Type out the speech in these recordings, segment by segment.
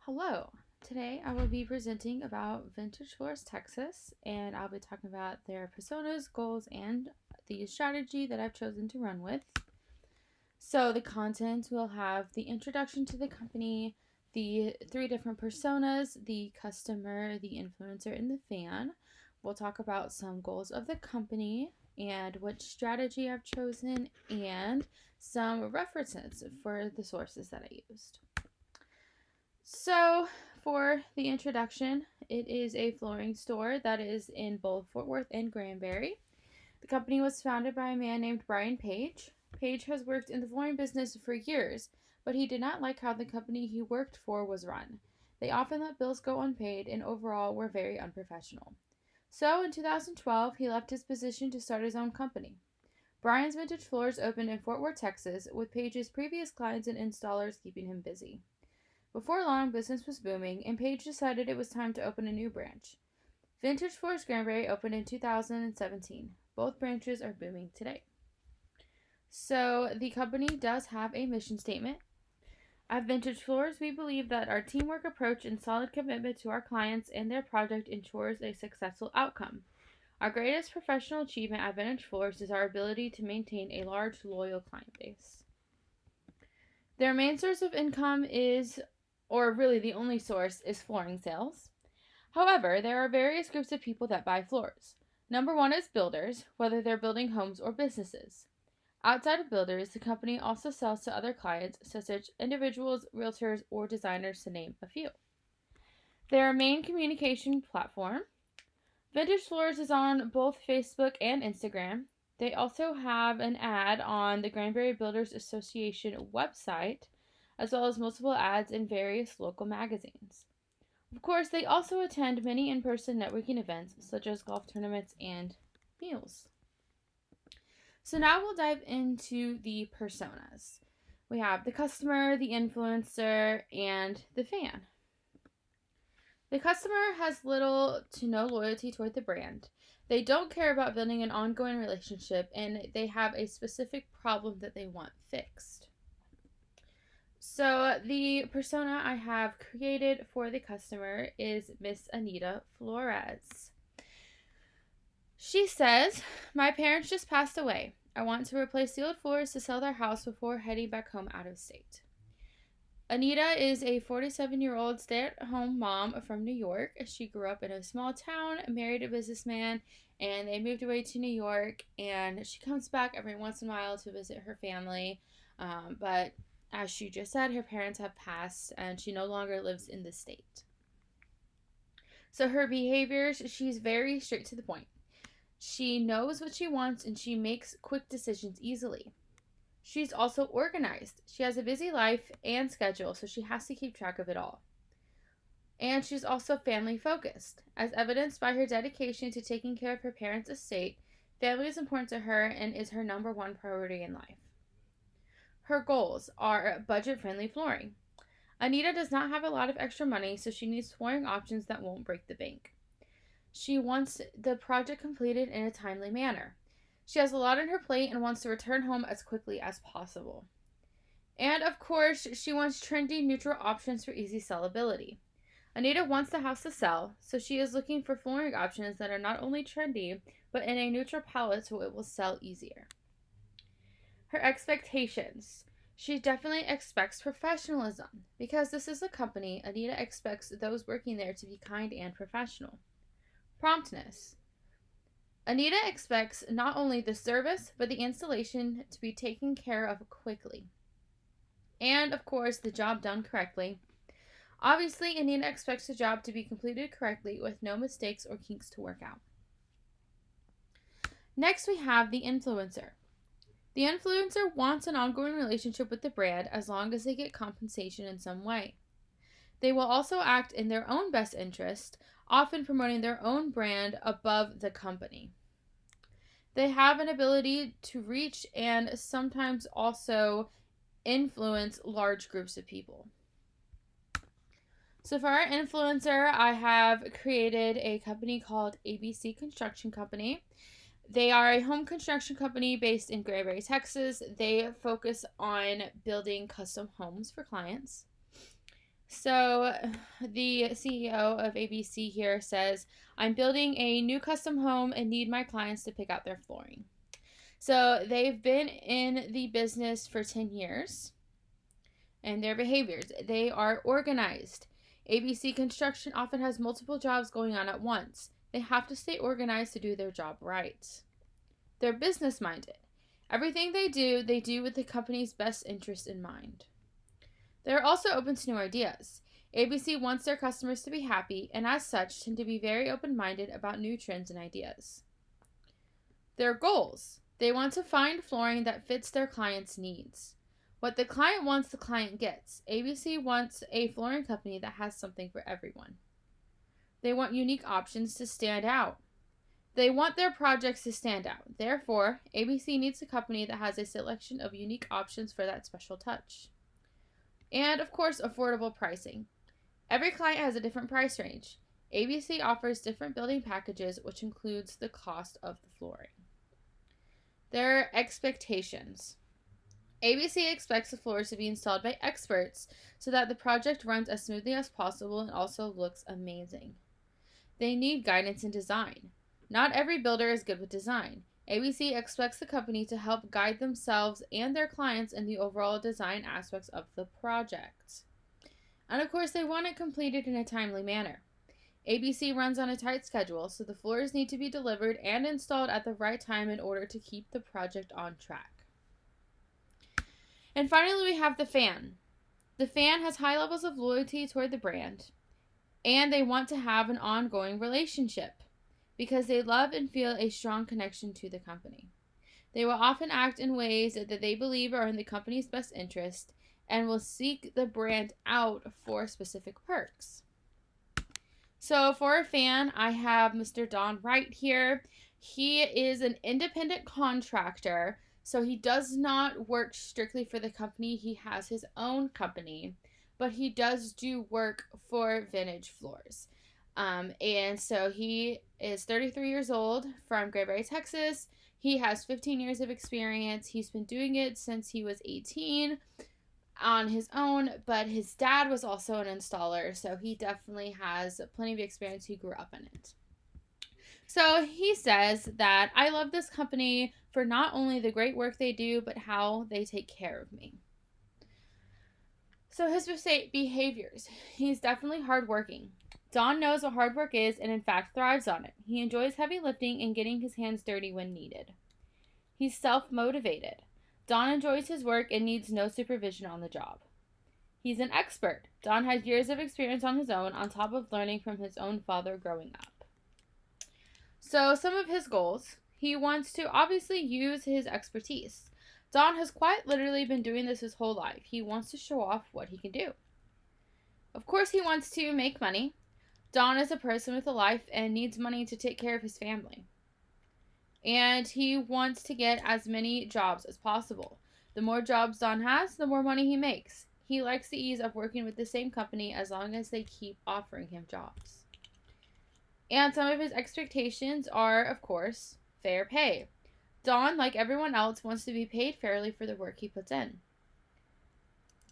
Hello. Today I will be presenting about Vintage Floors Texas, and I'll be talking about their personas, goals, and the strategy that I've chosen to run with. So, the content will have the introduction to the company, the three different personas, the customer, the influencer, and the fan. We'll talk about some goals of the company and which strategy I've chosen, and some references for the sources that I used. So, for the introduction, it is a flooring store that is in both Fort Worth and Granbury. The company was founded by a man named Brian Page. Page has worked in the flooring business for years, but he did not like how the company he worked for was run. They often let bills go unpaid and overall were very unprofessional. So, in 2012, he left his position to start his own company. Brian's Vintage Floors opened in Fort Worth, Texas, with Page's previous clients and installers keeping him busy. Before long, business was booming, and Page decided it was time to open a new branch. Vintage Floors Granbury opened in 2017. Both branches are booming today. So, the company does have a mission statement. At Vintage Floors, we believe that our teamwork approach and solid commitment to our clients and their project ensures a successful outcome. Our greatest professional achievement at Vintage Floors is our ability to maintain a large, loyal client base. Their main source of income is, or really the only source, is flooring sales. However, there are various groups of people that buy floors. Number one is builders, whether they're building homes or businesses. Outside of builders, the company also sells to other clients, such as individuals, realtors, or designers, to name a few. Their main communication platform, Vintage Floors, is on both Facebook and Instagram. They also have an ad on the Granbury Builders Association website, as well as multiple ads in various local magazines. Of course, they also attend many in person networking events, such as golf tournaments and meals. So, now we'll dive into the personas. We have the customer, the influencer, and the fan. The customer has little to no loyalty toward the brand. They don't care about building an ongoing relationship, and they have a specific problem that they want fixed. So, the persona I have created for the customer is Miss Anita Flores. She says, "My parents just passed away. I want to replace the old floors to sell their house before heading back home out of state." Anita is a 47-year-old stay-at-home mom from New York. She grew up in a small town, married a businessman, and they moved away to New York. And she comes back every once in a while to visit her family. But as she just said, her parents have passed, and she no longer lives in the state. So her behaviors, she's very straight to the point. She knows what she wants, and she makes quick decisions easily. She's also organized. She has a busy life and schedule, so she has to keep track of it all. And she's also family focused. As evidenced by her dedication to taking care of her parents' estate, family is important to her and is her number one priority in life. Her goals are budget friendly flooring. Anita does not have a lot of extra money, so she needs flooring options that won't break the bank. She wants the project completed in a timely manner. She has a lot on her plate and wants to return home as quickly as possible. And of course, she wants trendy, neutral options for easy sellability. Anita wants the house to sell, so she is looking for flooring options that are not only trendy, but in a neutral palette so it will sell easier. Her expectations. She definitely expects professionalism. Because this is a company, Anita expects those working there to be kind and professional. Promptness. Anita expects not only the service, but the installation to be taken care of quickly. And, of course, the job done correctly. Obviously, Anita expects the job to be completed correctly with no mistakes or kinks to work out. Next, we have the influencer. The influencer wants an ongoing relationship with the brand as long as they get compensation in some way. They will also act in their own best interest, often promoting their own brand above the company. They have an ability to reach and sometimes also influence large groups of people. So for our influencer, I have created a company called ABC Construction Company. They are a home construction company based in Granbury, Texas. They focus on building custom homes for clients. So the CEO of ABC here says, I'm building a new custom home and need my clients to pick out their flooring. So they've been in the business for 10 years, and their behaviors, they are organized. ABC Construction often has multiple jobs going on at once. They have to stay organized to do their job right. They're business minded. Everything they do with the company's best interest in mind. They're also open to new ideas. ABC wants their customers to be happy, and as such, tend to be very open minded about new trends and ideas. Their goals: they want to find flooring that fits their client's needs. What the client wants, the client gets. ABC wants a flooring company that has something for everyone. They want unique options to stand out. They want their projects to stand out. Therefore, ABC needs a company that has a selection of unique options for that special touch. And, of course, affordable pricing. Every client has a different price range. ABC offers different building packages, which includes the cost of the flooring. Their expectations. ABC expects the floors to be installed by experts so that the project runs as smoothly as possible and also looks amazing. They need guidance in design. Not every builder is good with design. ABC expects the company to help guide themselves and their clients in the overall design aspects of the project. And of course, they want it completed in a timely manner. ABC runs on a tight schedule, so the floors need to be delivered and installed at the right time in order to keep the project on track. And finally, we have the fan. The fan has high levels of loyalty toward the brand, and they want to have an ongoing relationship because they love and feel a strong connection to the company. They will often act in ways that they believe are in the company's best interest and will seek the brand out for specific perks. So for a fan, I have Mr. Don Wright here. He is an independent contractor, so he does not work strictly for the company. He has his own company, but he does do work for Vintage Floors. And so he is 33 years old from Granbury, Texas. He has 15 years of experience. He's been doing it since he was 18 on his own, but his dad was also an installer, so he definitely has plenty of experience. He grew up in it. So he says that I love this company for not only the great work they do, but how they take care of me. So his behaviors. He's definitely hardworking. Don knows what hard work is and in fact thrives on it. He enjoys heavy lifting and getting his hands dirty when needed. He's self-motivated. Don enjoys his work and needs no supervision on the job. He's an expert. Don has years of experience on his own, on top of learning from his own father growing up. So some of his goals. He wants to obviously use his expertise. Don has quite literally been doing this his whole life. He wants to show off what he can do. Of course, he wants to make money. Don is a person with a life and needs money to take care of his family. And he wants to get as many jobs as possible. The more jobs Don has, the more money he makes. He likes the ease of working with the same company as long as they keep offering him jobs. And some of his expectations are, of course, fair pay. Don, like everyone else, wants to be paid fairly for the work he puts in.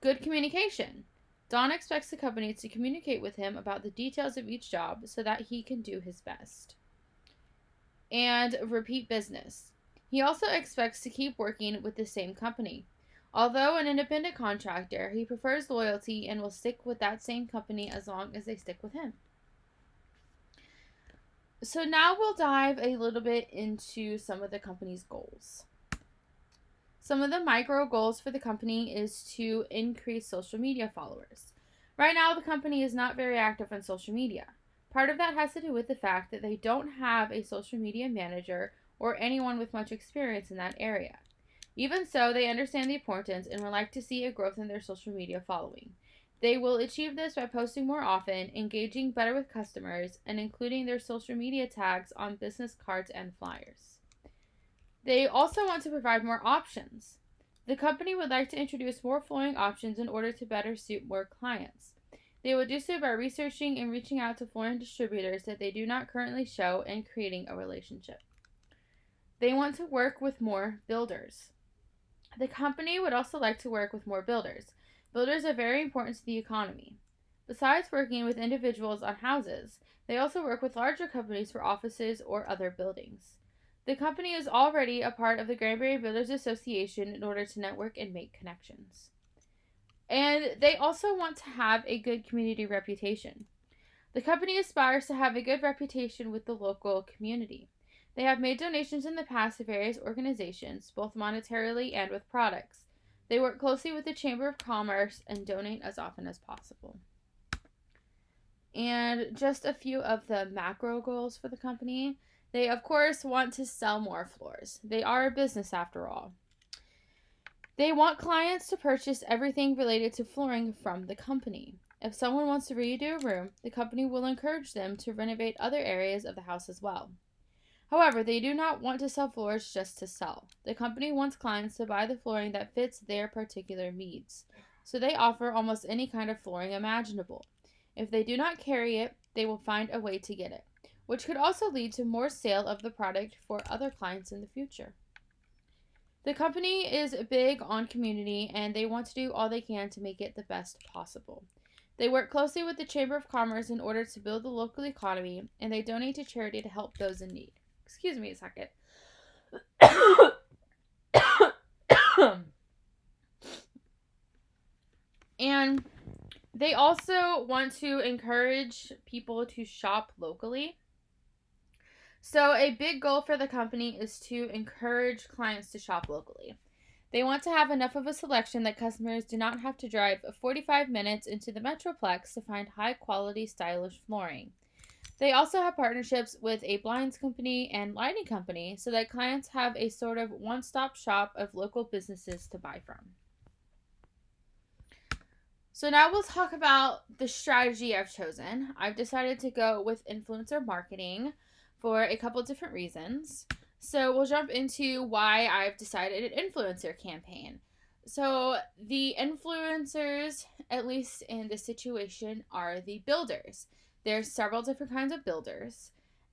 Good communication. Don expects the company to communicate with him about the details of each job so that he can do his best. And repeat business. He also expects to keep working with the same company. Although an independent contractor, he prefers loyalty and will stick with that same company as long as they stick with him. So now we'll dive a little bit into some of the company's goals. Some of the micro goals for the company is to increase social media followers. Right now, the company is not very active on social media. Part of that has to do with the fact that they don't have a social media manager or anyone with much experience in that area. Even so, they understand the importance and would like to see a growth in their social media following. They will achieve this by posting more often, engaging better with customers, and including their social media tags on business cards and flyers. They also want to provide more options. The company would like to introduce more flooring options in order to better suit more clients. They will do so by researching and reaching out to flooring distributors that they do not currently show and creating a relationship. They want to work with more builders. The company would also like to work with more builders. Builders are very important to the economy. Besides working with individuals on houses, they also work with larger companies for offices or other buildings. The company is already a part of the Granbury Builders Association in order to network and make connections. And they also want to have a good community reputation. The company aspires to have a good reputation with the local community. They have made donations in the past to various organizations, both monetarily and with products. They work closely with the Chamber of Commerce and donate as often as possible. And just a few of the macro goals for the company. They, of course, want to sell more floors. They are a business after all. They want clients to purchase everything related to flooring from the company. If someone wants to redo a room, the company will encourage them to renovate other areas of the house as well. However, they do not want to sell floors just to sell. The company wants clients to buy the flooring that fits their particular needs. So they offer almost any kind of flooring imaginable. If they do not carry it, they will find a way to get it, which could also lead to more sale of the product for other clients in the future. The company is big on community and they want to do all they can to make it the best possible. They work closely with the Chamber of Commerce in order to build the local economy, and they donate to charity to help those in need. Excuse me a second. And they also want to encourage people to shop locally. So, a big goal for the company is to encourage clients to shop locally. They want to have enough of a selection that customers do not have to drive 45 minutes into the Metroplex to find high quality, stylish flooring. They also have partnerships with a blinds company and lighting company so that clients have a sort of one stop shop of local businesses to buy from. So now we'll talk about the strategy I've chosen. I've decided to go with influencer marketing for a couple different reasons. So we'll jump into why I've decided an influencer campaign. So the influencers, at least in this situation, are the builders. There's several different kinds of builders.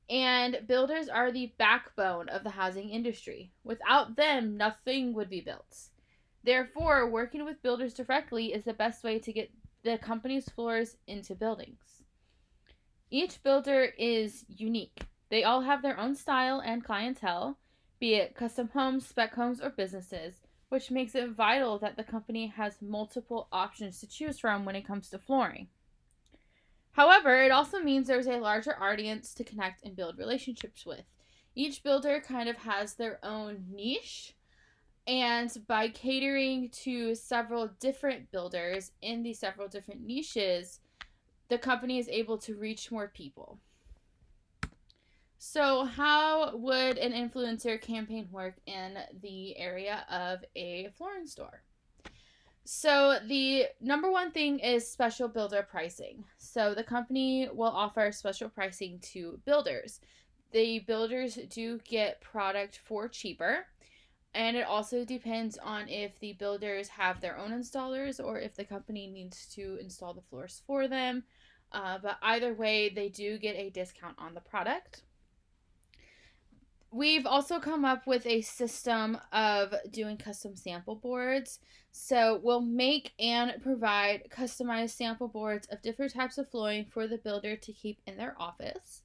And builders are the backbone of the housing industry. Without them, nothing would be built. Therefore, working with builders directly is the best way to get the company's floors into buildings. Each builder is unique. They all have their own style and clientele, be it custom homes, spec homes, or businesses, which makes it vital that the company has multiple options to choose from when it comes to flooring. However, it also means there's a larger audience to connect and build relationships with. Each builder kind of has their own niche, and by catering to several different builders in these several different niches, the company is able to reach more people. So, how would an influencer campaign work in the area of a flooring store? So, the number one thing is special builder pricing. So, the company will offer special pricing to builders. The builders do get product for cheaper, and it also depends on if the builders have their own installers or if the company needs to install the floors for them. But either way, they do get a discount on the product. We've also come up with a system of doing custom sample boards. So we'll make and provide customized sample boards of different types of flooring for the builder to keep in their office.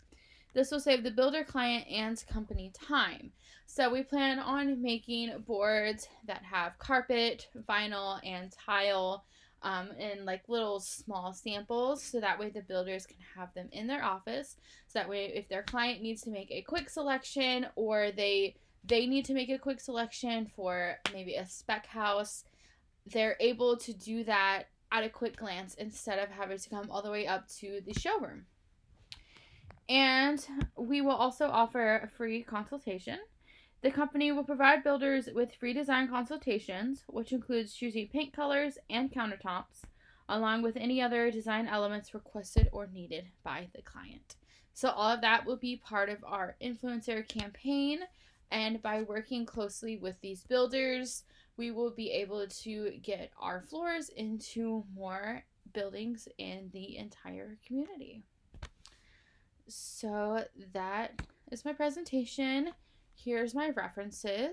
This will save the builder, client, and company time. So we plan on making boards that have carpet, vinyl, and tile in like little small samples, so that way the builders can have them in their office. So that way if their client needs to make a quick selection, or they need to make a quick selection for maybe a spec house, they're able to do that at a quick glance instead of having to come all the way up to the showroom. And we will also offer a free consultation. The company will provide builders with free design consultations, which includes choosing paint colors and countertops, along with any other design elements requested or needed by the client. So all of that will be part of our influencer campaign, and by working closely with these builders, we will be able to get our floors into more buildings in the entire community. So that is my presentation. Here's my references.